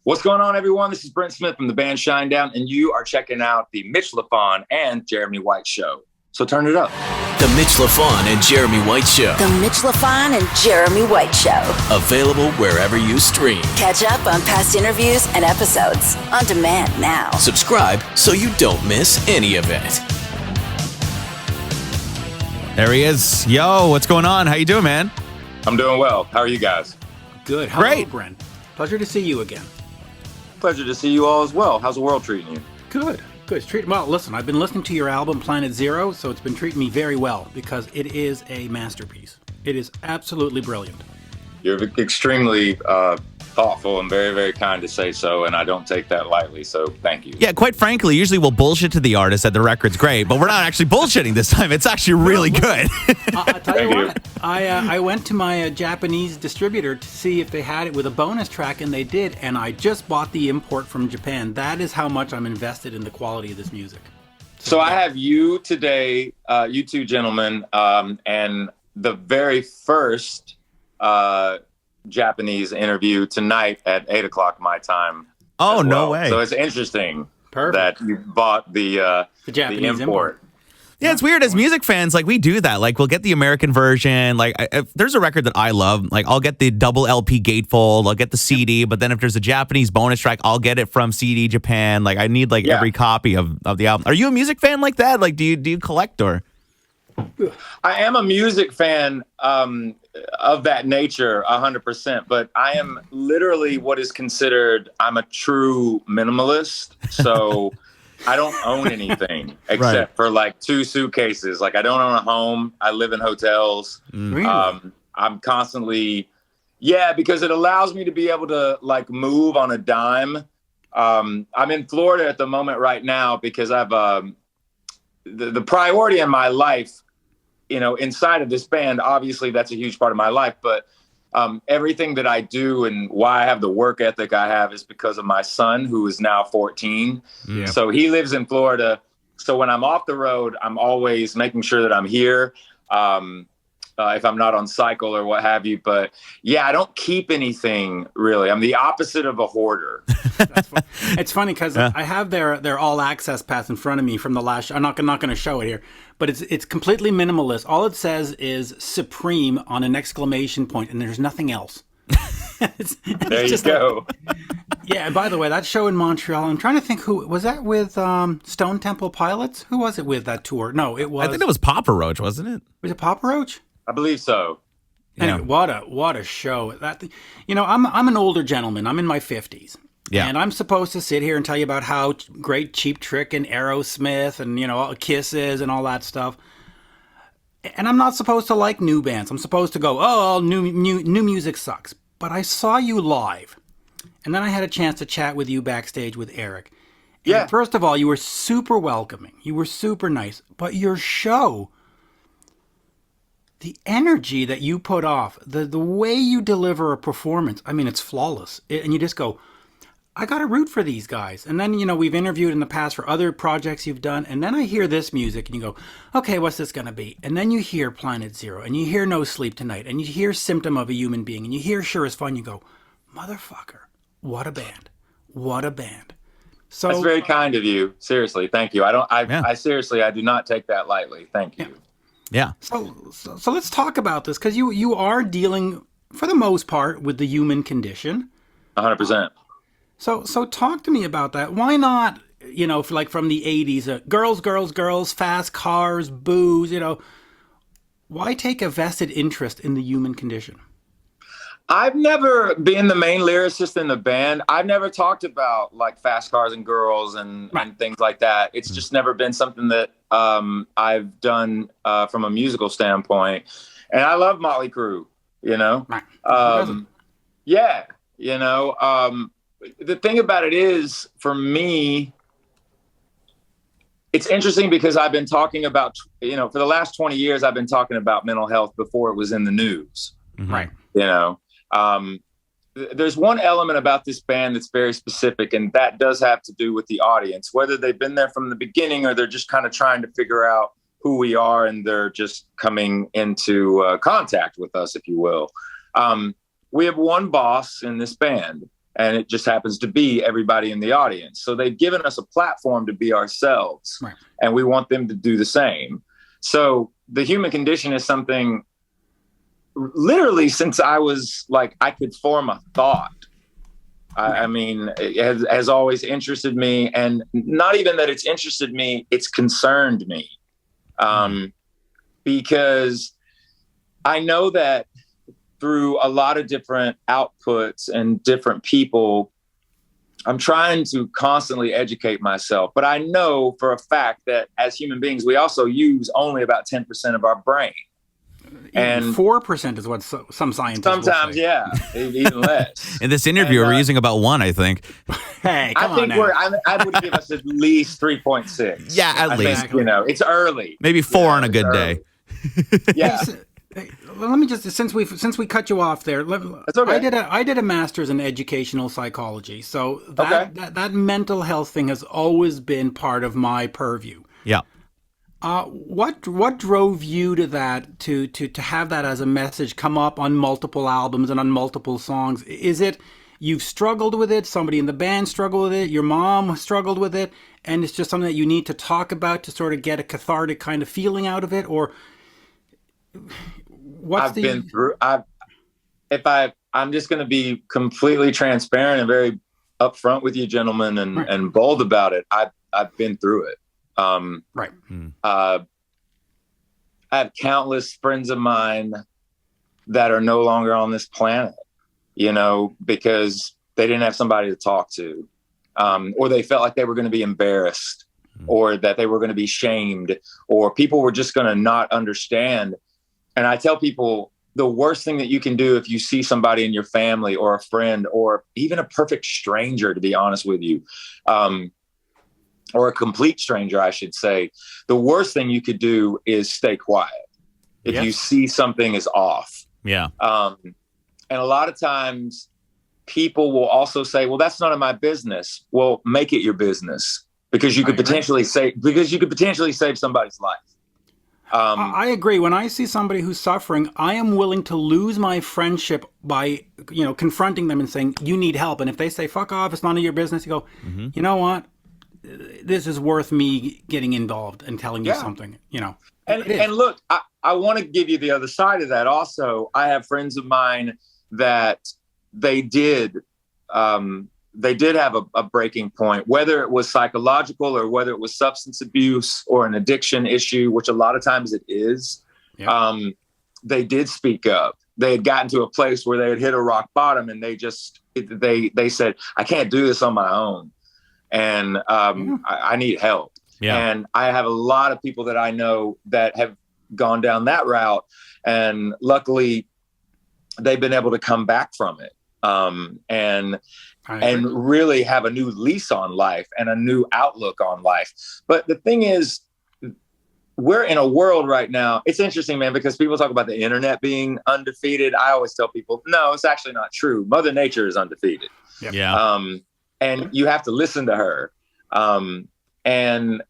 What's going on, everyone? This is Brent Smith from the band Shinedown, and you are checking out the Mitch, Lafon, and Jeremy White Show. So turn it up. The Mitch, Lafon, and Jeremy White Show. The Mitch, Lafon, and Jeremy White Show. Available wherever you stream. Catch up on past interviews and episodes on demand now. Subscribe so you don't miss any of it. There he is. Yo, what's going on? How you doing, man? I'm doing well. How are you guys? Good. Hello, Great. Brent. Pleasure to see you again. Pleasure to see you all as well. How's the world treating you? Good. Good. Well, listen, I've been listening to your album, Planet Zero, so it's been treating me very well because it is a masterpiece. It is absolutely brilliant. You're extremely thoughtful and very, very kind to say so, and I don't take that lightly, so thank you. Yeah, quite frankly, usually we'll bullshit to the artist that the record's great, but we're not actually bullshitting this time. It's actually really good. I'll tell you what, I went to my Japanese distributor to see if they had it with a bonus track, and they did, and I just bought the import from Japan. That is how much I'm invested in the quality of this music. So I have you today, you two gentlemen, and the very first Japanese interview tonight at 8 o'clock my time. Oh, no way. So it's interesting Perfect. that you bought the Japanese import. Yeah, it's weird. As music fans, like, we do that. Like, we'll get the American version. Like, if there's a record that I love, like, I'll get the double LP gatefold. I'll get the CD. But then if there's a Japanese bonus track, I'll get it from CD Japan. Like, I need, like, every copy of the album. Are you a music fan like that? Like, do you collect or? I am a music fan of that nature, 100%. But I am literally what is considered, I'm a true minimalist. So I don't own anything except for like 2 suitcases. Like, I don't own a home. I live in hotels. Really? I'm constantly, because it allows me to be able to like move on a dime. I'm in Florida at the moment right now because I've the priority in my life, you know, inside of this band, obviously that's a huge part of my life, but everything that I do and why I have the work ethic I have is because of my son, who is now 14. Yeah. So he lives in Florida. So when I'm off the road, I'm always making sure that I'm here. If I'm not on cycle or what have you, but I don't keep anything really. I'm the opposite of a hoarder. That's fun. It's funny because I have their all access pass in front of me from the last. I'm not going to show it here, but it's completely minimalist. All it says is Supreme on an exclamation point, and there's nothing else. There you go. And by the way, that show in Montreal, I'm trying to think who was that with. Stone Temple Pilots. Who was it with that tour? No, it was. I think it was Papa Roach, wasn't it? Was it Papa Roach? I believe so. Anyway, what a show! That, you know, I'm an older gentleman. I'm in my 50s. Yeah. And I'm supposed to sit here and tell you about how great Cheap Trick and Aerosmith and, you know, Kiss is and all that stuff. And I'm not supposed to like new bands. I'm supposed to go, oh, new music sucks. But I saw you live. And then I had a chance to chat with you backstage with Eric. And first of all, you were super welcoming. You were super nice. But your show, the energy that you put off, the way you deliver a performance, I mean, it's flawless. And you just go, I got to root for these guys. And then, you know, we've interviewed in the past for other projects you've done. And then I hear this music and you go, okay, what's this going to be? And then you hear Planet Zero and you hear No Sleep Tonight and you hear Symptom of a Human Being and you hear Sure Is Fun. You go, motherfucker, what a band. What a band. So that's very kind of you. Seriously. Thank you. I seriously, I do not take that lightly. Thank you. Yeah. So let's talk about this because you are dealing, for the most part, with the human condition. 100%. So talk to me about that. Why not, you know, like from the 80s, girls, fast cars, booze, you know. Why take a vested interest in the human condition? I've never been the main lyricist in the band. I've never talked about like fast cars and girls and things like that. It's just never been something that I've done from a musical standpoint. And I love Motley Crue, you know. You know. The thing about it is, for me, it's interesting because I've been talking about, you know, for the last 20 years, I've been talking about mental health before it was in the news. Right. You know, there's one element about this band that's very specific, and that does have to do with the audience, whether they've been there from the beginning or they're just kind of trying to figure out who we are and they're just coming into contact with us, if you will. We have one boss in this band. and it just happens to be everybody in the audience. So they've given us a platform to be ourselves, Right. and we want them to do the same. So the human condition is something literally since I was like, I could form a thought. I mean, it has always interested me, and not even that it's interested me, it's concerned me. Because I know that through a lot of different outputs and different people, I'm trying to constantly educate myself. But I know for a fact that as human beings, we also use only about 10% of our brain. And 4% is what some scientists sometimes, will say. yeah, even less. In this interview, we're using about 1, I think. Hey, come I think on now. I would give us at least 3.6. Yeah, at least. Think, it's early. Maybe 4 on a good day. Yeah. Hey, let me just since we cut you off there. That's okay. I did a master's in educational psychology, so that mental health thing has always been part of my purview. Yeah. What drove you to that to have that as a message come up on multiple albums and on multiple songs? Is it you've struggled with it, somebody in the band struggled with it, your mom struggled with it, and it's just something that you need to talk about to sort of get a cathartic kind of feeling out of it, or been through. I'm just going to be completely transparent and very upfront with you, gentlemen, and bold about it. I've been through it. Right. I have countless friends of mine that are no longer on this planet, because they didn't have somebody to talk to, or they felt like they were going to be embarrassed, or that they were going to be shamed, or people were just going to not understand. And I tell people the worst thing that you can do if you see somebody in your family or a friend or even a perfect stranger, to be honest with you, or a complete stranger, I should say, the worst thing you could do is stay quiet if you see something is off. Yeah. And a lot of times people will also say, well, that's none of my business. Well, make it your business, because you could potentially save somebody's life. I agree. When I see somebody who's suffering, I am willing to lose my friendship by, confronting them and saying, you need help. And if they say, fuck off, it's none of your business, you go, you know what? This is worth me getting involved and telling you something, And look, I want to give you the other side of that. Also, I have friends of mine that they did have a breaking point, whether it was psychological or whether it was substance abuse or an addiction issue, which a lot of times it is. Yeah. They did speak up. They had gotten to a place where they had hit a rock bottom, and they said, I can't do this on my own. And I need help. Yeah. And I have a lot of people that I know that have gone down that route, and luckily they've been able to come back from it. And really have a new lease on life and a new outlook on life. But the thing is, we're in a world right now. It's interesting, man, because people talk about the internet being undefeated. I always tell people, no, it's actually not true. Mother Nature is undefeated. Yeah. And you have to listen to her. And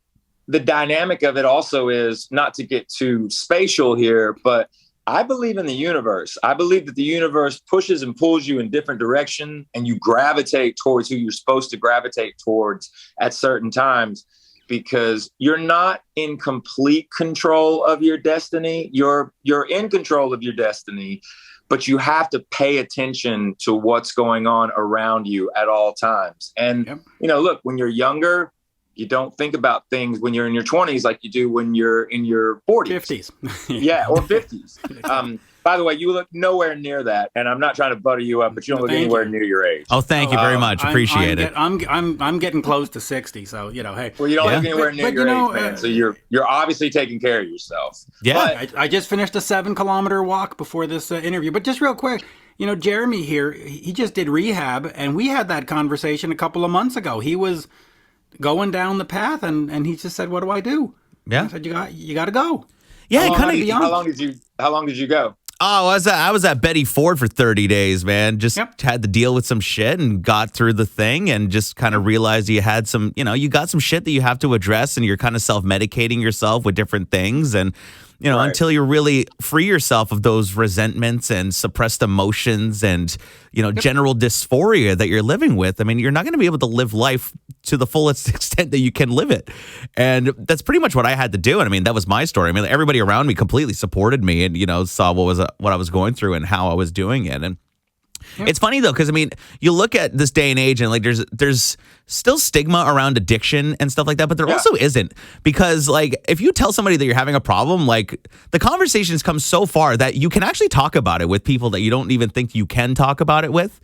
the dynamic of it also is, not to get too spatial here, but I believe in the universe. I believe that the universe pushes and pulls you in different directions, and you gravitate towards who you're supposed to gravitate towards at certain times, because you're not in complete control of your destiny. You're in control of your destiny, but you have to pay attention to what's going on around you at all times. And, look, when you're younger, you don't think about things when you're in your 20s like you do when you're in your 40s. 50s. Yeah, or 50s. By the way, you look nowhere near that, and I'm not trying to butter you up, but you don't look anywhere near your age. Oh, thank you very much. Appreciate it. I'm getting close to 60, so hey. Well, you don't look anywhere near your age, man. So you're obviously taking care of yourself. Yeah, but I just finished a 7-kilometer walk before this interview. But just real quick, Jeremy here, he just did rehab, and we had that conversation a couple of months ago. He was going down the path, and he just said, "What do I do?" Yeah, I said, "You got to go." Yeah, how long did you go? Oh, I was at Betty Ford for 30 days, man. Just had to deal with some shit and got through the thing, and just kind of realized you had some, you got some shit that you have to address, and you're kind of self-medicating yourself with different things. And Right. until you really free yourself of those resentments and suppressed emotions and, general dysphoria that you're living with. I mean, you're not going to be able to live life to the fullest extent that you can live it. And that's pretty much what I had to do. And I mean, that was my story. I mean, everybody around me completely supported me and, saw what I was going through and how I was doing it. And it's funny though, because I mean, you look at this day and age, and like there's still stigma around addiction and stuff like that, but there also isn't, because like if you tell somebody that you're having a problem, like the conversations come so far that you can actually talk about it with people that you don't even think you can talk about it with.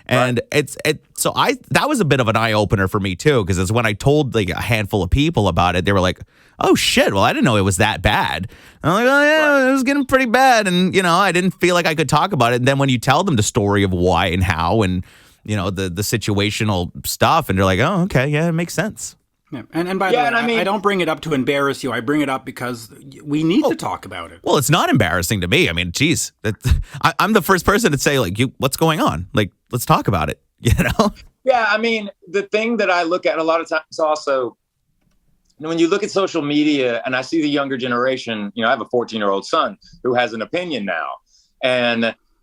And that was a bit of an eye opener for me too, because it's when I told like a handful of people about it, they were like, "Oh shit! Well, I didn't know it was that bad." And I'm like, "Oh yeah, it was getting pretty bad," and I didn't feel like I could talk about it. And then when you tell them the story of why and how, and the situational stuff, and they're like, "Oh, okay, yeah, it makes sense." Yeah. And by the way, I don't bring it up to embarrass you. I bring it up because we need to talk about it. Well, it's not embarrassing to me. I mean, geez, I'm the first person to say like, what's going on? Like, let's talk about it. Yeah, I mean, the thing that I look at a lot of times also, when you look at social media and I see the younger generation, I have a 14-year-old son who has an opinion now.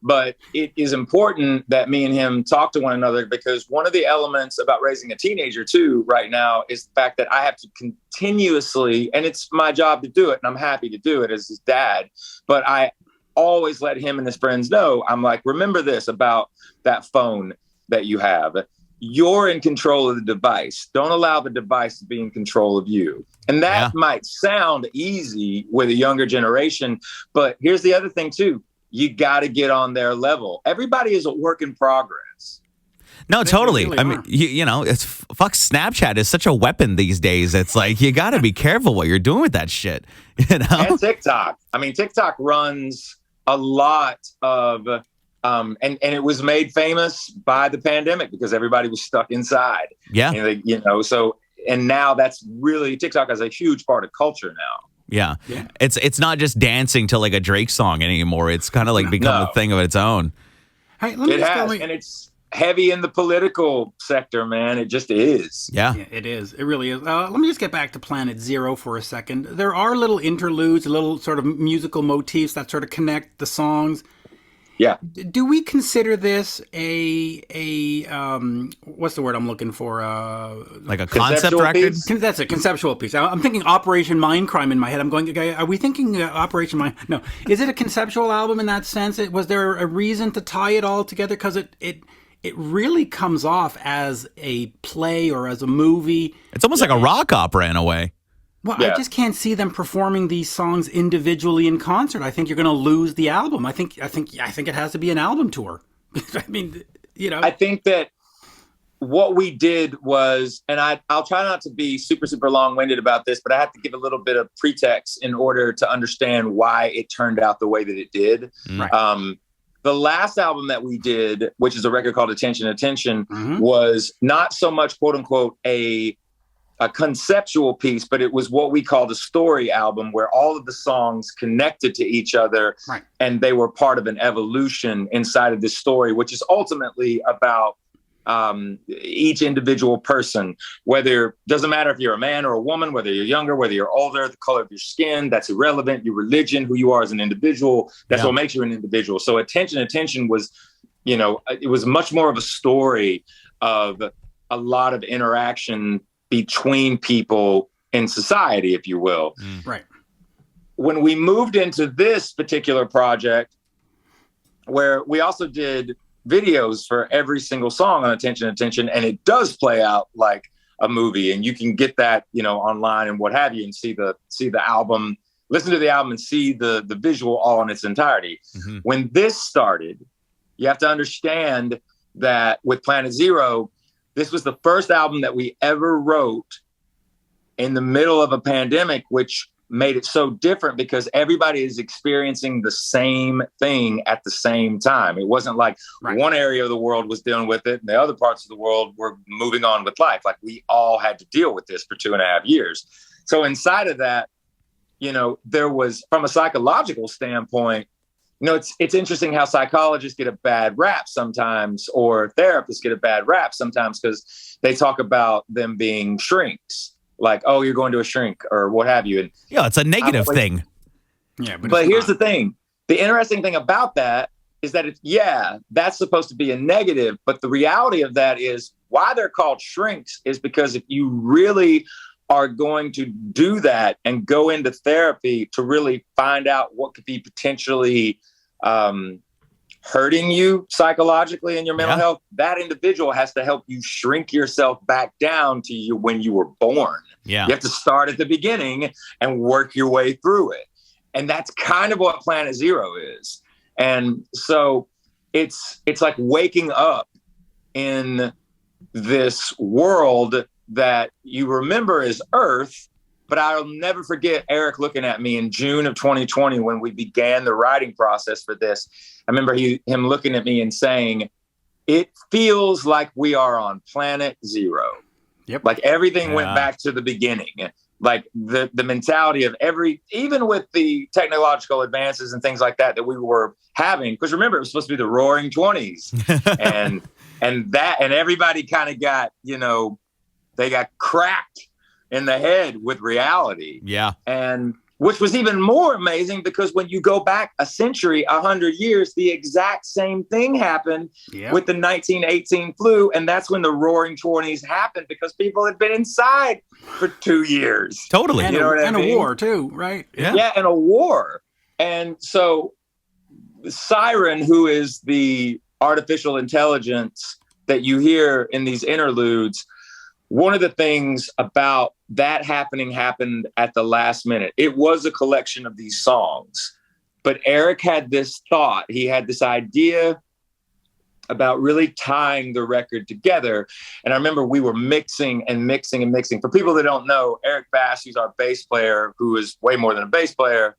But it is important that me and him talk to one another, because one of the elements about raising a teenager too right now is the fact that I have to continuously, and it's my job to do it, and I'm happy to do it as his dad, but I always let him and his friends know, I'm like, remember this about that phone that you have. You're in control of the device. Don't allow the device to be in control of you. And that might sound easy with a younger generation, but here's the other thing too. You got to get on their level. Everybody is a work in progress. No, totally. Really I mean, it's Snapchat is such a weapon these days. It's like, you got to be careful what you're doing with that shit. And TikTok. I mean, TikTok runs a lot of, and it was made famous by the pandemic because everybody was stuck inside. Yeah. And now that's really, TikTok is a huge part of culture now. Yeah. It's not just dancing to like a Drake song anymore. It's kind of like become a thing of its own. Hey, let me and it's heavy in the political sector, man. It just is. Yeah, it is. It really is. Let me just get back to Planet Zero for a second. There are little interludes, little sort of musical motifs that sort of connect the songs. Yeah. Do we consider this a what's the word I'm looking for? Like a concept record? That's a conceptual piece. I'm thinking Operation Mindcrime in my head. I'm going, are we thinking Operation Mind? No. Is it a conceptual album in that sense? Was there a reason to tie it all together? Because it really comes off as a play or as a movie. It's almost like a rock opera in a way. Well, I just can't see them performing these songs individually in concert. I think you're going to lose the album. I think it has to be an album tour. I mean, I think that what we did was, and I'll try not to be super, super long-winded about this, but I have to give a little bit of pretext in order to understand why it turned out the way that it did. Right. The last album that we did, which is a record called Attention, Attention, was not so much, quote unquote, a conceptual piece, but it was what we called a story album, where all of the songs connected to each other, right, and they were part of an evolution inside of this story, which is ultimately about each individual person, doesn't matter if you're a man or a woman, whether you're younger, whether you're older, the color of your skin, that's irrelevant, your religion, who you are as an individual, that's what makes you an individual. So Attention was, it was much more of a story of a lot of interaction between people in society, if you will. Right. When we moved into this particular project, where we also did videos for every single song on Attention, Attention, and it does play out like a movie, and you can get that, online and what have you, and see the album, listen to the album and see the visual all in its entirety. Mm-hmm. When this started, you have to understand that with Planet Zero, this was the first album that we ever wrote in the middle of a pandemic, which made it so different because everybody is experiencing the same thing at the same time. It wasn't like one area of the world was dealing with it and the other parts of the world were moving on with life. Like, we all had to deal with this for 2.5 years. So inside of that, there was, from a psychological standpoint, it's interesting how psychologists get a bad rap sometimes, or therapists get a bad rap sometimes, because they talk about them being shrinks, like, oh, you're going to a shrink or what have you. And it's a negative thing. Yeah, but here's the thing. The interesting thing about that is that that's supposed to be a negative, but the reality of that is why they're called shrinks is because if you really are going to do that and go into therapy to really find out what could be potentially hurting you psychologically in your mental health, that individual has to help you shrink yourself back down to you when you were born. Yeah. You have to start at the beginning and work your way through it. And that's kind of what Planet Zero is. And so it's like waking up in this world that you remember as Earth. But I'll never forget Eric looking at me in June of 2020 when we began the writing process for this. I remember him looking at me and saying, it feels like we are on Planet Zero. Yep. Like everything went back to the beginning. Like the mentality of even with the technological advances and things like that we were having, because remember, it was supposed to be the roaring 20s and everybody kind of got, they got cracked in the head with reality. Yeah. And which was even more amazing because when you go back a century, 100 years, the exact same thing happened with the 1918 flu. And that's when the roaring 20s happened because people had been inside for 2 years. Totally. And, a war too, right? Yeah. And a war. And so Siren, who is the artificial intelligence that you hear in these interludes, one of the things about that happened at the last minute. It was a collection of these songs, but Eric had this thought. He had this idea about really tying the record together. And I remember we were mixing. For people that don't know, Eric Bass, who's our bass player, who is way more than a bass player,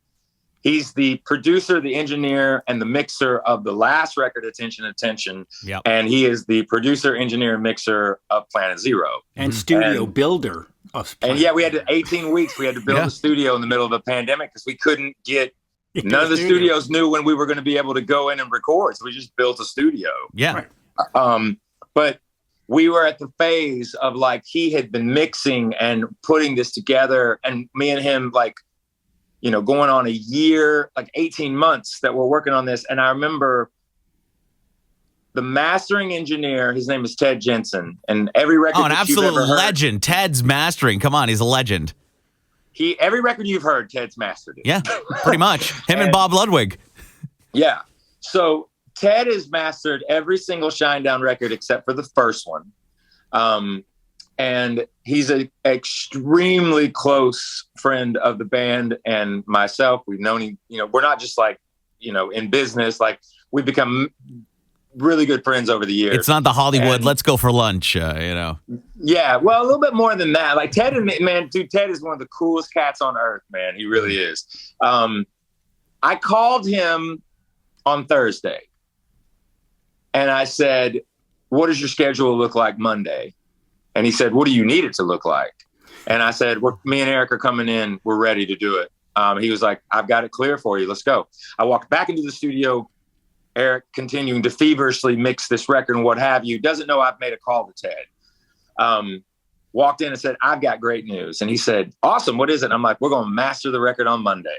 he's the producer, the engineer, and the mixer of the last record, Attention. Yep. And he is the producer, engineer, and mixer of Planet Zero. And studio builder of Planet. And we had 18 weeks. We had to build a studio in the middle of a pandemic because we couldn't get, none of the studios knew when we were going to be able to go in and record. So we just built a studio. Yeah. Right. But we were at the phase of he had been mixing and putting this together, and me and him going on a year, 18 months that we're working on this. And I remember the mastering engineer, his name is Ted Jensen, and every record an absolute legend. Ted's mastering. Come on, he's a legend. Every record you've heard, Ted's mastered it. Yeah, pretty much. Him and Bob Ludwig. Yeah. So Ted has mastered every single Shinedown record except for the first one. And he's an extremely close friend of the band and myself. We've known him, we're not just in business, we've become really good friends over the years. It's not the Hollywood, let's go for lunch, Yeah, well, a little bit more than that. Ted Ted is one of the coolest cats on earth, man. He really is. I called him on Thursday and I said, what does your schedule look like Monday? And he said, what do you need it to look like? And I said, me and Eric are coming in. We're ready to do it. He was like, I've got it clear for you. Let's go. I walked back into the studio, Eric continuing to feverishly mix this record and what have you. Doesn't know I've made a call to Ted. Walked in and said, I've got great news. And he said, awesome. What is it? And I'm like, we're going to master the record on Monday.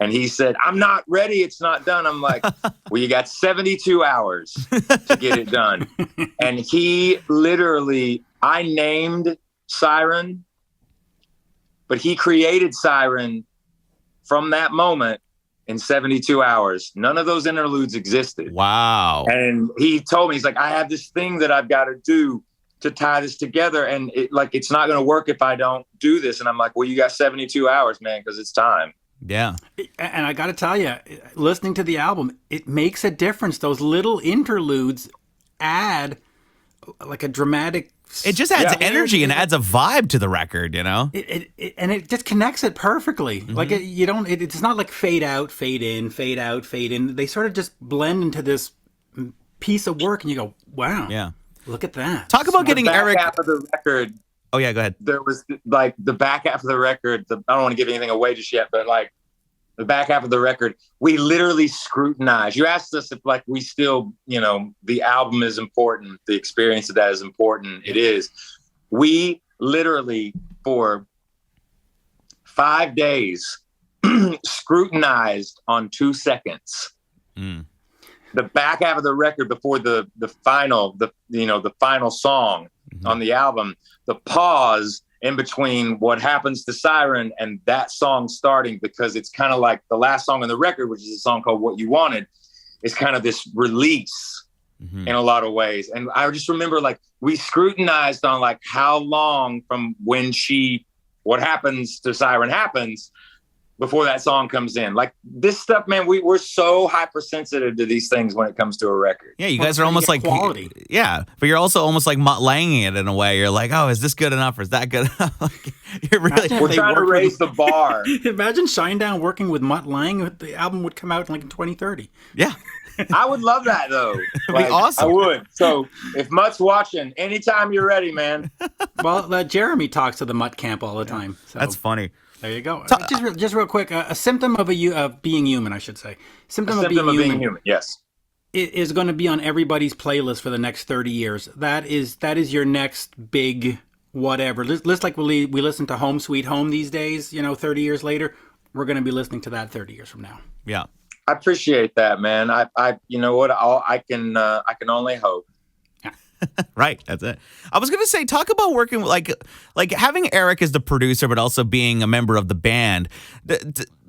And he said, I'm not ready. It's not done. I'm like, well, you got 72 hours to get it done. And he literally, I named Siren, but he created Siren from that moment in 72 hours. None of those interludes existed. Wow. And he told me, he's like, I have this thing that I've got to do to tie this together. And it's not going to work if I don't do this. And I'm like, well, you got 72 hours, man, because it's time. Yeah. And I got to tell you, listening to the album, it makes a difference. Those little interludes add a dramatic. It just adds energy and adds a vibe to the record, It just connects it perfectly. Mm-hmm. It's not like fade out, fade in, fade out, fade in. They sort of just blend into this piece of work and you go, wow. Yeah. Look at that. Talk about getting Eric. Half of the record. Oh yeah, go ahead. There was the back half of the record. I don't want to give anything away just yet, but the back half of the record, we literally scrutinized. You asked us if we still, the album is important. The experience of that is important. It is. We literally for 5 days scrutinized on 2 seconds. The back half of the record before the final song on the album, the pause in between what happens to Siren and that song starting, because it's kind of like the last song on the record, which is a song called What You Wanted, is kind of this release in a lot of ways. And I just remember like we scrutinized on like how long from when what happens to Siren happens before that song comes in. Like this stuff, man, we're so hypersensitive to these things when it comes to a record. Yeah, you guys are almost like quality. Yeah, but you're also almost like Mutt Langing it in a way. You're like, oh, is this good enough or is that good enough? You're really We're trying to raise the bar. Imagine Shinedown working with Mutt Lang. The album would come out like in 2030. Yeah. I would love that though. It'd be awesome. I would. So if Mutt's watching, anytime you're ready, man. Well, Jeremy talks to the Mutt camp all the time. So. That's funny. There you go. Just real quick, a symptom of being human, I should say. Symptom of being human. Yes. It is going to be on everybody's playlist for the next 30 years. That is your next big whatever. Just like we listen to Home Sweet Home these days, 30 years later, we're going to be listening to that 30 years from now. Yeah. I appreciate that, man. I you know what? I can only hope. Right, that's it. I was gonna say, talk about working like having Eric as the producer, but also being a member of the band.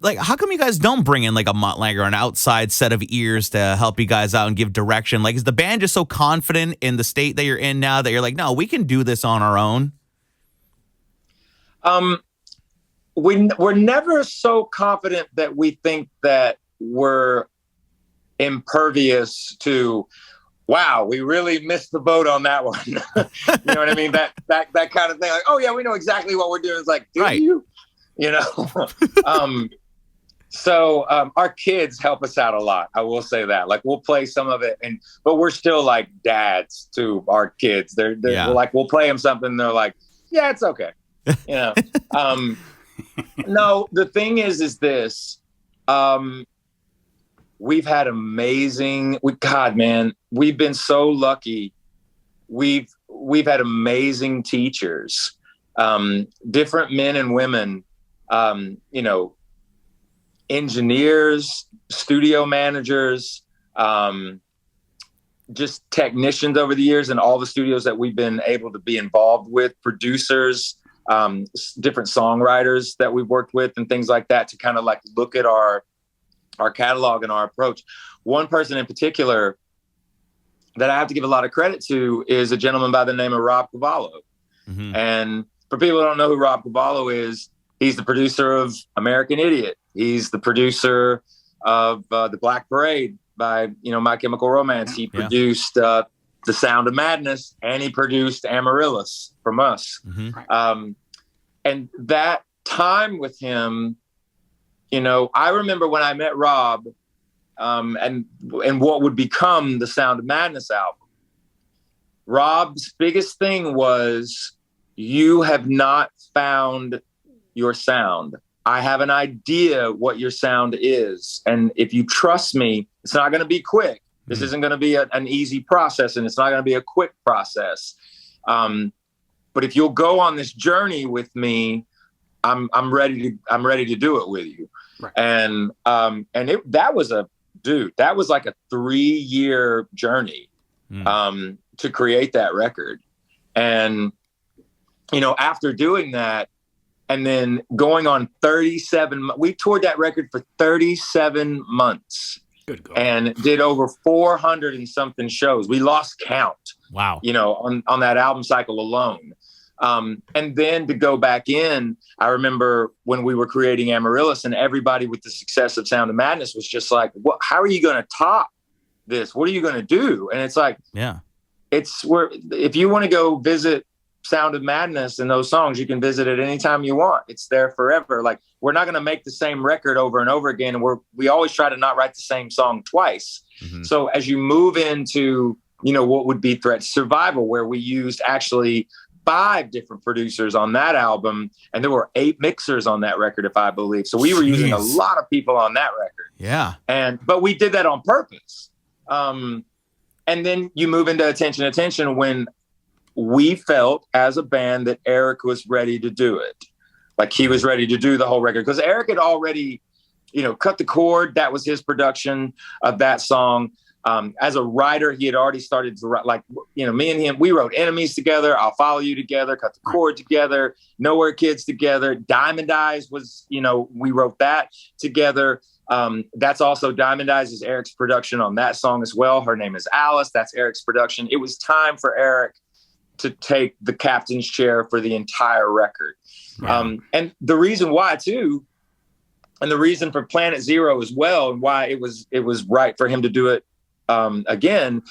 Like, how come you guys don't bring in like a Mutt Lange or an outside set of ears to help you guys out and give direction? Like, is the band just so confident in the state that you're in now that you're like, no, we can do this on our own? We're never so confident that we think that we're impervious to. Wow, we really missed the boat on that one. You know what I mean? That kind of thing. Like, oh yeah, we know exactly what we're doing. It's like, do you? So our kids help us out a lot. I will say that. Like we'll play some of it, but we're still like dads to our kids. They're like, we'll play them something. And they're like, yeah, it's okay. No, the thing is this. We've had we've been so lucky. We've had amazing teachers, different men and women, engineers, studio managers, just technicians over the years in all the studios that we've been able to be involved with, producers, different songwriters that we've worked with and things like that to kind of like look at our catalog and our approach. One person in particular that I have to give a lot of credit to is a gentleman by the name of Rob Cavallo. Mm-hmm. And for people who don't know who Rob Cavallo is, he's the producer of American Idiot. He's the producer of The Black Parade by, My Chemical Romance. He produced The Sound of Madness, and he produced Amaryllis from us. Mm-hmm. And that time with him, I remember when I met Rob, and what would become the Sound of Madness album. Rob's biggest thing was, you have not found your sound. I have an idea what your sound is. And if you trust me, it's not going to be quick. This isn't going to be an easy process, and it's not going to be a quick process. But if you'll go on this journey with me, I'm ready to do it with you. Right. And that was like a 3-year journey to create that record. And, after doing that and then going on 37, we toured that record for 37 months. Good God. And did over 400 and something shows. We lost count. Wow. On that album cycle alone. And then to go back in, I remember when we were creating Amaryllis, and everybody with the success of Sound of Madness was just like, "What? How are you going to top this? What are you going to do?" And it's like, if you want to go visit Sound of Madness and those songs, you can visit it anytime you want. It's there forever. Like, we're not going to make the same record over and over again. And we always try to not write the same song twice. Mm-hmm. So as you move into, what would be Threat to Survival, where we used actually 5 different producers on that album, and there were 8 mixers on that record, if I believe. So we were using a lot of people on that record. Yeah. But we did that on purpose. And then you move into Attention when we felt as a band that Eric was ready to do it. Like he was ready to do the whole record because Eric had already, cut the chord. That was his production of that song. As a writer, he had already started to write, me and him, we wrote Enemies together, I'll Follow You together, Cut the Chord together, Nowhere Kids together. Diamond Eyes was, we wrote that together. That's also Diamond Eyes is Eric's production on that song as well. Her name is Alice. That's Eric's production. It was time for Eric to take the captain's chair for the entire record. Wow. And the reason why too, and the reason for Planet Zero as well, and why it was right for him to do it again,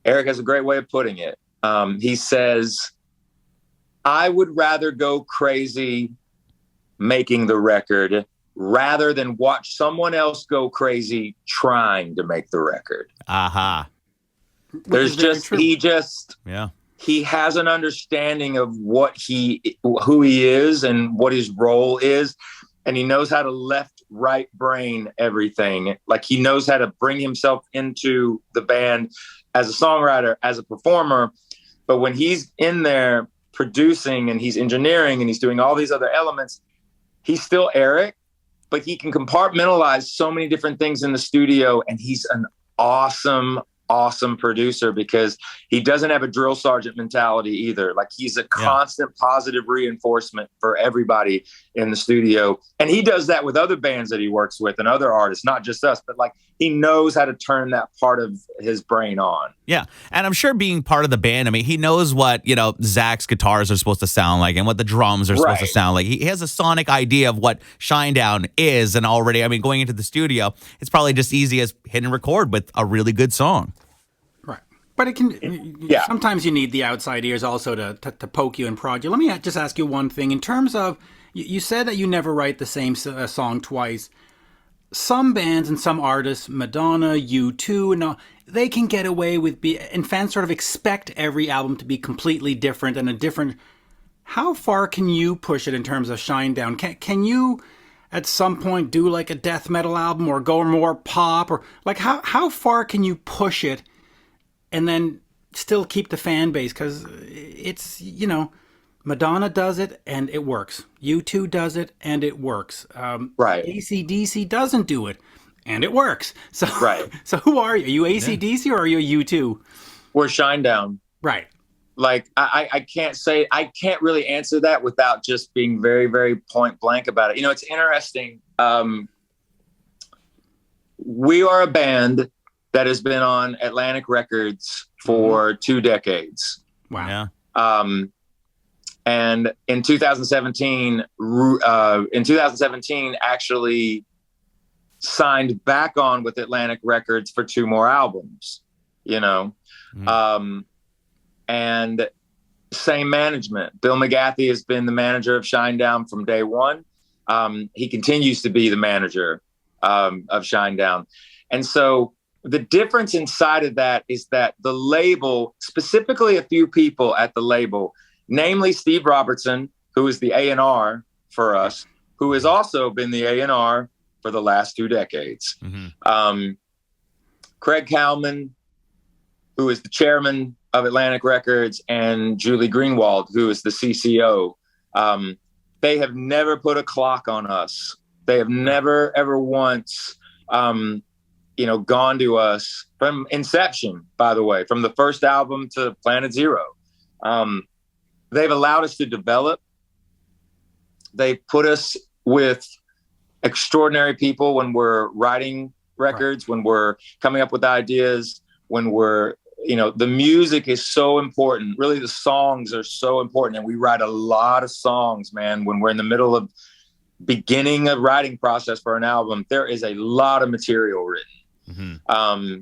Eric has a great way of putting it. He says, I would rather go crazy making the record rather than watch someone else go crazy trying to make the record. Aha. He has an understanding of who he is and what his role is. And he knows how to left, right brain everything. Like he knows how to bring himself into the band as a songwriter, as a performer. But when he's in there producing and he's engineering and he's doing all these other elements, he's still Eric, but he can compartmentalize so many different things in the studio. And he's an awesome producer because he doesn't have a drill sergeant mentality either. Like he's a constant positive reinforcement for everybody in the studio. And he does that with other bands that he works with and other artists, not just us, but like he knows how to turn that part of his brain on. Yeah. And I'm sure being part of the band, I mean, he knows what, Zach's guitars are supposed to sound like and what the drums are supposed to sound like. He has a sonic idea of what Shinedown is. And already, I mean, going into the studio, it's probably just easy as hit and record with a really good song. But it can. Sometimes you need the outside ears also to poke you and prod you. Let me just ask you one thing. In terms of, you said that you never write the same song twice. Some bands and some artists, Madonna, U2, and all, they can get away with and fans sort of expect every album to be completely different and a different. How far can you push it in terms of Shinedown? Can you at some point do like a death metal album or go more pop, or like how far can you push it? And then still keep the fan base, because it's, Madonna does it and it works. U2 does it and it works. AC/DC doesn't do it and it works. So, so who are you? Are you AC/DC or are you U2? We're Shinedown. Right. Like, I can't really answer that without just being very, very point blank about it. It's interesting. We are a band that has been on Atlantic Records for 2 decades. Wow. Yeah. And in 2017, actually signed back on with Atlantic Records for 2 more albums, and same management. Bill McGathy has been the manager of Shinedown from day one. He continues to be the manager of Shinedown. And so the difference inside of that is that the label, specifically a few people at the label, namely Steve Robertson, who is the A&R for us, who has also been the A&R for the last 2 decades. Mm-hmm. Craig Cowman, who is the chairman of Atlantic Records, and Julie Greenwald, who is the CCO. They have never put a clock on us. They have never, ever once gone to us from inception, by the way, from the first album to Planet Zero. They've allowed us to develop. They put us with extraordinary people when we're writing records, when we're coming up with ideas, when we're, the music is so important. Really, the songs are so important. And we write a lot of songs, man, when we're in the middle of beginning a writing process for an album. There is a lot of material written. Mm-hmm.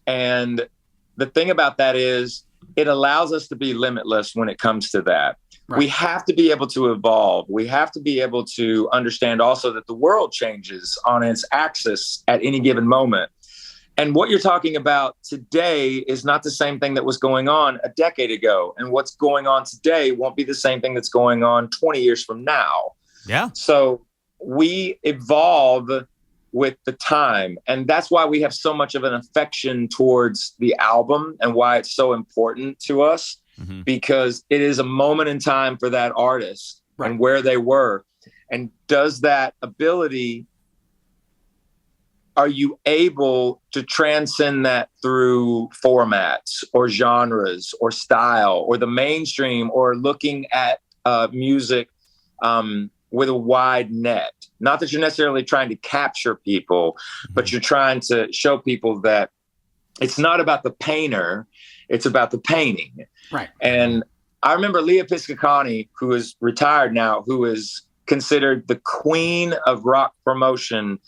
And the thing about that is it allows us to be limitless when it comes to that. Right. We have to be able to evolve. We have to be able to understand also that the world changes on its axis at any given moment. And what you're talking about today is not the same thing that was going on a decade ago. And what's going on today won't be the same thing that's going on 20 years from now. Yeah. So we evolve with the time. And that's why we have so much of an affection towards the album and why it's so important to us, because it is a moment in time for that artist and where they were. And does that ability, are you able to transcend that through formats or genres or style or the mainstream, or looking at music with a wide net? Not that you're necessarily trying to capture people, but you're trying to show people that it's not about the painter, it's about the painting. Right. And I remember Leah Piscicani, who is retired now, who is considered the queen of rock promotion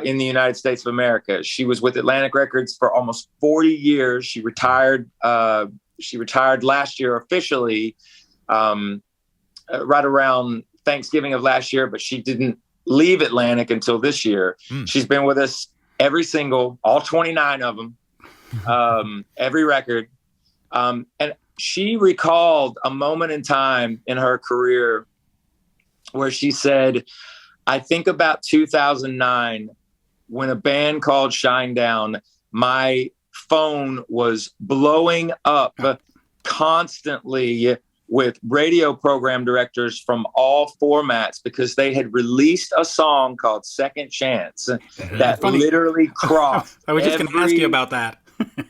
in the United States of America. She was with Atlantic Records for almost 40 years. She retired last year officially, right around Thanksgiving of last year, but she didn't leave Atlantic until this year. She's been with us all 29 of them, every record. And she recalled a moment in time in her career where she said, I think about 2009, when a band called Shinedown, my phone was blowing up constantly with radio program directors from all formats, because they had released a song called Second Chance that literally crossed. I was just going to ask you about that.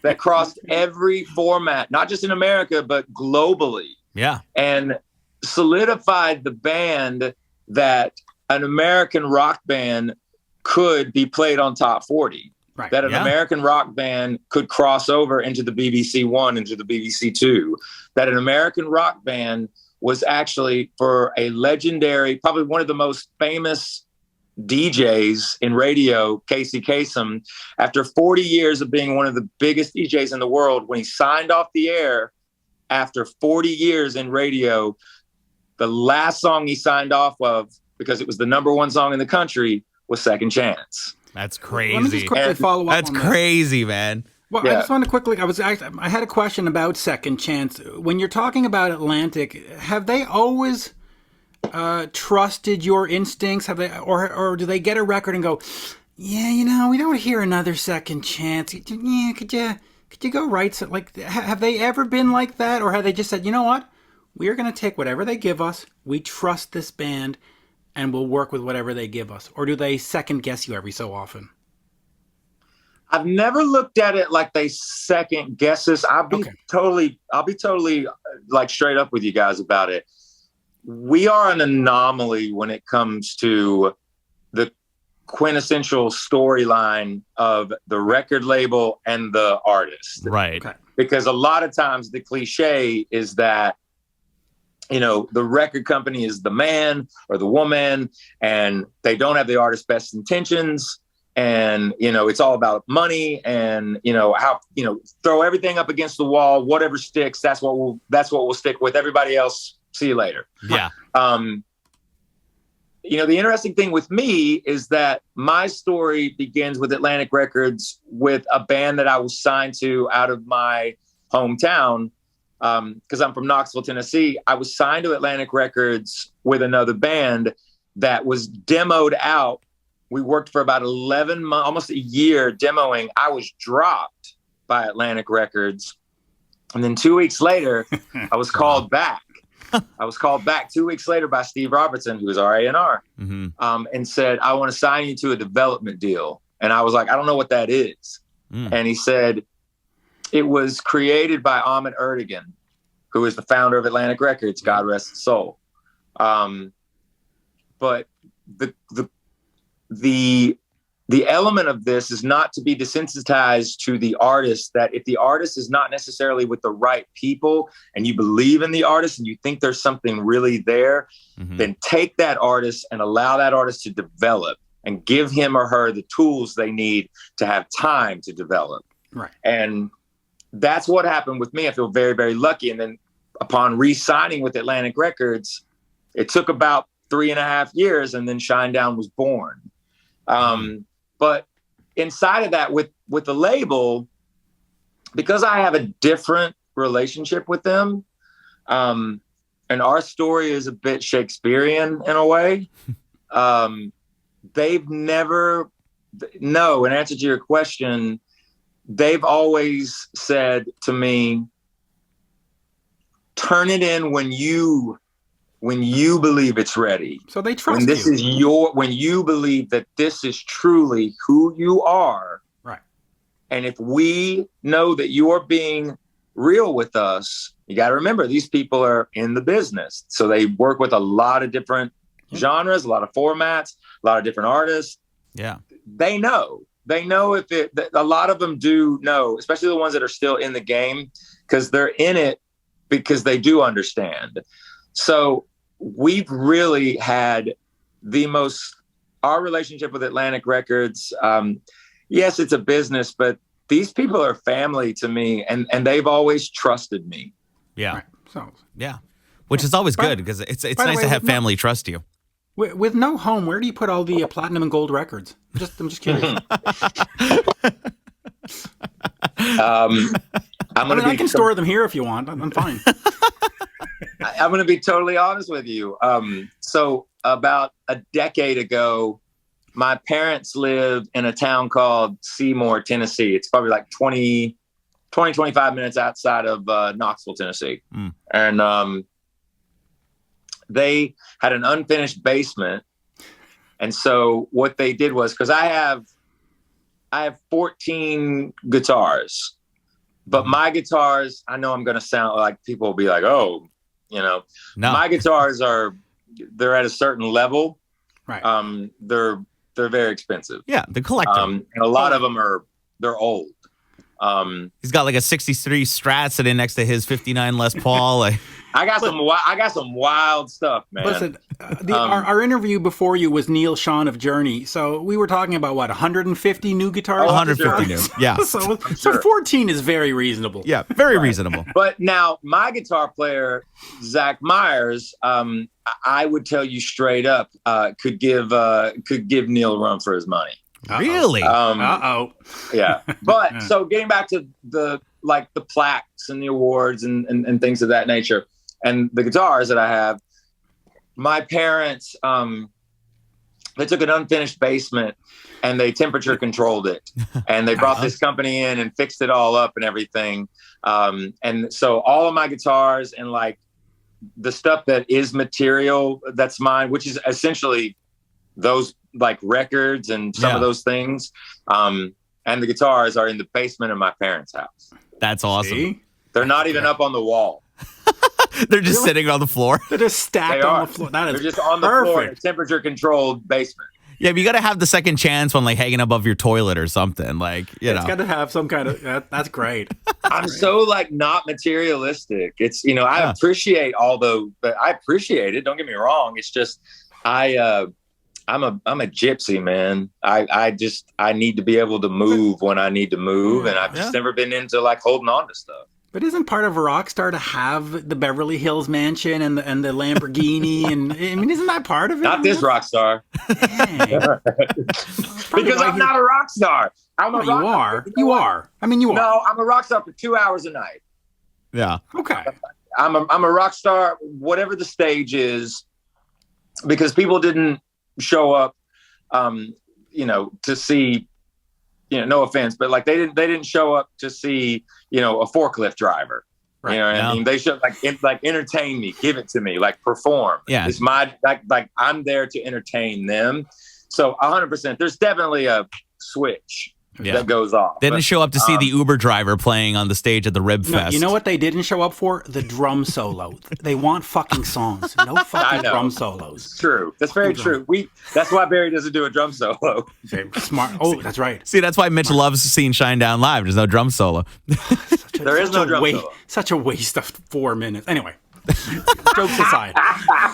That crossed every format, not just in America, but globally. Yeah. And solidified the band that an American rock band could be played on top 40. Right. That an American rock band could cross over into the BBC One, into the BBC Two. That an American rock band was actually, for a legendary, probably one of the most famous DJs in radio, Casey Kasem, after 40 years of being one of the biggest DJs in the world, when he signed off the air after 40 years in radio, the last song he signed off of, because it was the number one song in the country, was Second Chance. That's crazy. Let me just quickly follow up. That's crazy, man. Well, I just want to quickly, I had a question about Second Chance. When you're talking about Atlantic, have they always trusted your instincts? Have they, or do they get a record and go, yeah, we don't hear another Second Chance. Yeah, could you go write something? Like, have they ever been like that, or have they just said, you know what, we're going to take whatever they give us. We trust this band, and we'll work with whatever they give us? Or do they second guess you every so often? I've never looked at it like they second guess us. I'll be totally like straight up with you guys about it. We are an anomaly when it comes to the quintessential storyline of the record label and the artist. Right. Okay. Because a lot of times the cliche is that, the record company is the man or the woman, and they don't have the artist's best intentions. And, it's all about money, and, throw everything up against the wall, whatever sticks. That's what we'll stick with. Everybody else, see you later. Yeah. The interesting thing with me is that my story begins with Atlantic Records, with a band that I was signed to out of my hometown. Because I'm from Knoxville, Tennessee. I was signed to Atlantic Records with another band that was demoed out. We worked for about 11 months, almost a year demoing. I was dropped by Atlantic Records. And then 2 weeks later, I was called back. I was called back 2 weeks later by Steve Robertson, who was our A&R, and said, I want to sign you to a development deal. And I was like, I don't know what that is. And he said, it was created by Ahmet Ertegun, who is the founder of Atlantic Records, God rest his soul. But the element of this is not to be desensitized to the artist, that if the artist is not necessarily with the right people and you believe in the artist and you think there's something really there, then take that artist and allow that artist to develop, and give him or her the tools they need to have time to develop. Right. And that's what happened with me. I feel very, very lucky. And then upon re-signing with Atlantic Records, it took about 3.5 years, and then Shinedown was born. But inside of that, with the label, because I have a different relationship with them, and our story is a bit Shakespearean in a way, they've never, no, in answer to your question, they've always said to me, turn it in when you when you believe it's ready. So they trust when this you. is when you believe that this is truly who you are. Right. And if we know that you are being real with us, you got to remember these people are in the business. So they work with a lot of different genres, a lot of formats, a lot of different artists. Yeah. They know if a lot of them do know, especially the ones that are still in the game, because they're in it because they do understand. So we've really had our relationship with Atlantic Records. Yes, it's a business, but these people are family to me, and they've always trusted me. Yeah. Right. So Yeah. Which is always good because it's nice way, to have family trust you. with no home, where do you put all the platinum and gold records? I'm just curious. I can store them here if you want. I'm fine. I'm going to be totally honest with you. So about a decade ago, my parents lived in a town called Seymour, Tennessee. It's probably like 25 minutes outside of Knoxville, Tennessee. And they had an unfinished basement. And so what they did was, because I have 14 guitars, but my guitars, I know I'm going to sound like people will be like, oh, no. My guitars they're at a certain level. Right. They're very expensive. Yeah, the collector. And a lot of them they're old. He's got like a 63 Strat sitting next to his 59 Les Paul. I got some wild stuff, man. Listen, our interview before you was Neil Sean of Journey. So we were talking about 150 new guitars? 150 new. Yeah. So 14 is very reasonable. Yeah, very reasonable. But now my guitar player, Zach Myers, I would tell you straight up, could give Neil a run for his money. Really? Yeah. But so getting back to the plaques and the awards and things of that nature, and the guitars that I have, my parents, they took an unfinished basement and they temperature controlled it, and they brought this company in and fixed it all up and everything. And so all of my guitars and like the stuff that is material that's mine, which is essentially those like records and some of those things, and the guitars are in the basement of my parents' house. That's awesome. See? They're not even up on the wall. They're just sitting on the floor. They're just stacked on the floor. They're just on the floor in a temperature-controlled basement. Yeah, but you got to have the second chance one like hanging above your toilet or something. Like, It's got to have some kind of. That's great. I'm so like not materialistic. It's I appreciate but I appreciate it. Don't get me wrong. It's just I'm a gypsy, man. I need to be able to move when I need to move, and I've just never been into like holding on to stuff. But isn't part of a rock star to have the Beverly Hills mansion and the Lamborghini? And I mean, isn't that part of it? Not this rock star. Because I'm not a rock star. You are. You are. I mean, you are. No, I'm a rock star for 2 hours a night. Yeah. Okay. I'm a rock star, whatever the stage is, because people didn't show up, to see, no offense, but like they didn't show up to see, a forklift driver. Right. You know what I mean? They should like entertain me, give it to me, like perform. Yeah. It's my like I'm there to entertain them. So 100%. There's definitely a switch that goes off. They didn't show up to see the Uber driver playing on the stage at the Rib Fest. You know what they didn't show up for? The drum solo. They want fucking songs. No fucking drum solos. It's true. That's very true. That's why Barry doesn't do a drum solo. Smart. Oh, that's right. See, that's why Mitch loves seeing Shinedown live. There's no drum solo. There is no drum solo. Such a waste of 4 minutes. Anyway. Jokes aside.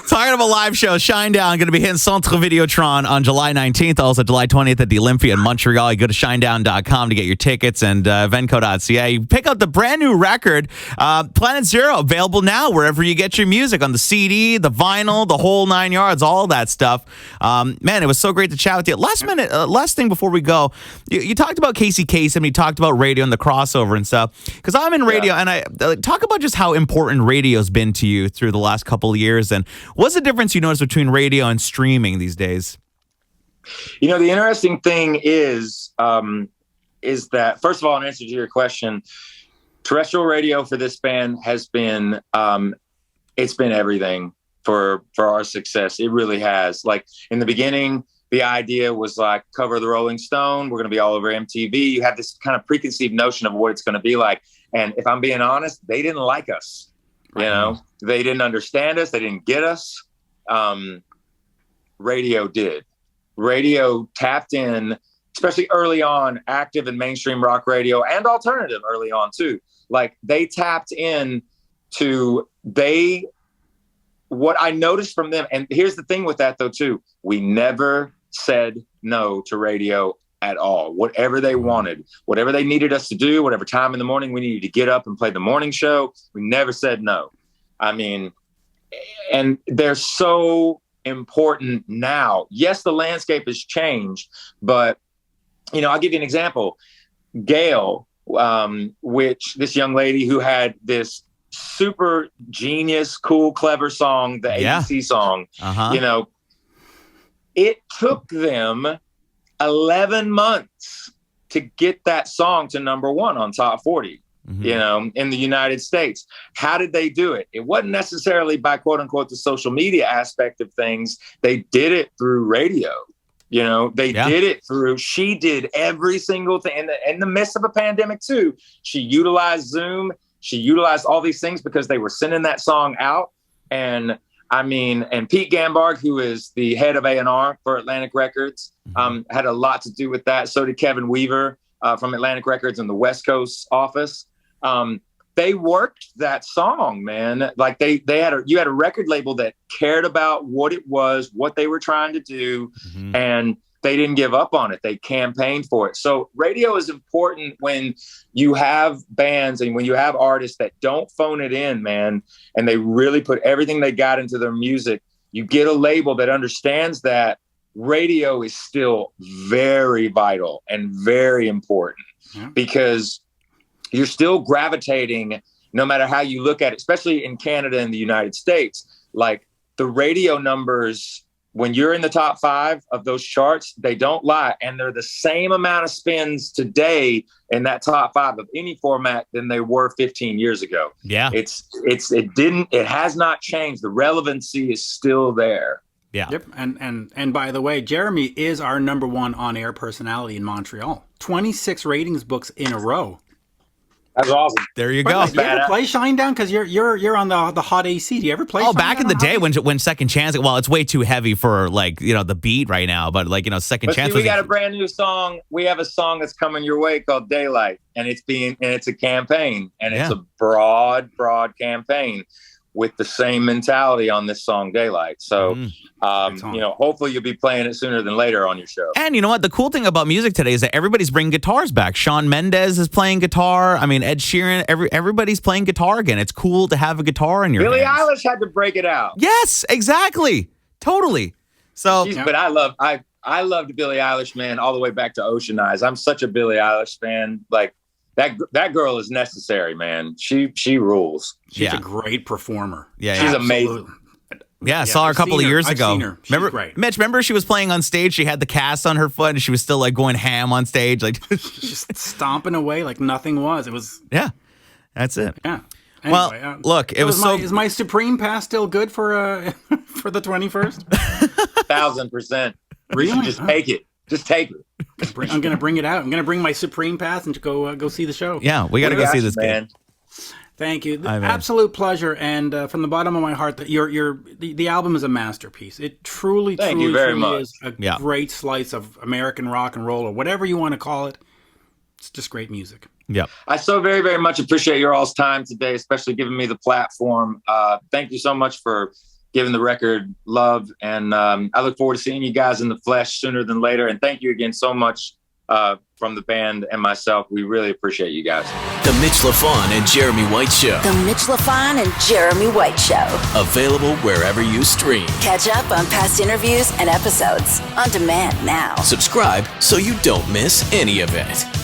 Talking about live show, Shinedown going to be hitting Centre Videotron on July 19th, also July 20th at the Olympia in Montreal. You go to shinedown.com to get your tickets and venco.ca. You pick up the brand new record, Planet Zero, available now wherever you get your music, on the CD, the vinyl, the whole 9 yards, all that stuff. Man, it was so great to chat with you. Last thing before we go, you talked about Casey Kasem, you talked about radio and the crossover and stuff, because I'm in radio, and I talk about just how important radio's been to you through the last couple of years, and what's the difference you notice between radio and streaming these days? The interesting thing is that, first of all, in answer to your question, terrestrial radio for this band has been it's been everything for our success. It really has. Like in the beginning, the idea was like cover the Rolling Stone. We're going to be all over MTV. You have this kind of preconceived notion of what it's going to be like. And if I'm being honest, they didn't like us. You know, they didn't understand us. They didn't get us. Radio did. Radio tapped in, especially early on, active and mainstream rock radio and alternative early on too. Like they tapped in to what I noticed from them. And here's the thing with that though too, we never said no to radio at all. Whatever they wanted, whatever they needed us to do, whatever time in the morning we needed to get up and play the morning show, we never said no. I mean, and they're so important now. Yes, the landscape has changed, but you know, I'll give you an example. Gail, which this young lady who had this super genius, cool, clever song, the ABC song, you know, it took them 11 months to get that song to number 1 on top 40, you know, in the United States. How did they do it? It wasn't necessarily by quote unquote the social media aspect of things. They did it through radio. You know, they did it through, she did every single thing in the midst of a pandemic too. She utilized Zoom. She utilized all these things because they were sending that song out. And I mean, and Pete Gambard, who is the head of A&R for Atlantic Records, had a lot to do with that. So did Kevin Weaver from Atlantic Records in the West Coast office. They worked that song, man. Like you had a record label that cared about what it was, what they were trying to do, and they didn't give up on it. They campaigned for it. So radio is important when you have bands and when you have artists that don't phone it in, man, and they really put everything they got into their music. You get a label that understands that radio is still very vital and very important because you're still gravitating, no matter how you look at it, especially in Canada and the United States. Like the radio numbers, when you're in the top 5 of those charts, they don't lie. And they're the same amount of spins today in that top 5 of any format than they were 15 years ago. Yeah. It has not changed. The relevancy is still there. Yeah. Yep. And by the way, Jeremy is our number 1 on-air personality in Montreal. 26 ratings books in a row. That's awesome. There you go. Do you ever play Shinedown? Because you're on the hot AC. Do you ever play? Oh, back in the day when Second Chance. Well, it's way too heavy for like the beat right now. But like Second Chance. We got a brand new song. We have a song that's coming your way called Daylight, and it's a campaign, and it's a broad campaign with the same mentality on this song Daylight. So, hopefully you'll be playing it sooner than later on your show. And you know what? The cool thing about music today is that everybody's bringing guitars back. Shawn Mendes is playing guitar. I mean, Ed Sheeran, everybody's playing guitar again. It's cool to have a guitar in your Billie hands. Eilish had to break it out. Yes, exactly. Totally. So, but I loved Billie Eilish, man, all the way back to Ocean Eyes. I'm such a Billie Eilish fan. Like, that girl is necessary, man. She rules. She's a great performer. Yeah, she's amazing. Yeah, I saw her a couple of years ago. I've seen her. She's great. Mitch, remember she was playing on stage? She had the cast on her foot and she was still like going ham on stage. Like just stomping away like nothing was. It was... Yeah, that's it. Yeah. Anyway, well, look, it was so... Is my Supreme Pass still good for for the 21st? 1,000%. Really? Just take it. Just take it. I'm going to bring it out. I'm going to bring my Supreme Pass and go see the show. Yeah, we got to go see this, man. Thank you. Absolute pleasure. And from the bottom of my heart, that the album is a masterpiece. It truly is a great slice of American rock and roll, or whatever you want to call it. It's just great music. Yeah. I so very, very much appreciate your all's time today, especially giving me the platform. Thank you so much for giving the record love. And I look forward to seeing you guys in the flesh sooner than later. And thank you again so much from the band and myself. We really appreciate you guys. The Mitch Lafon and Jeremy White Show. The Mitch Lafon and Jeremy White Show. Available wherever you stream. Catch up on past interviews and episodes on demand now. Subscribe so you don't miss any of it.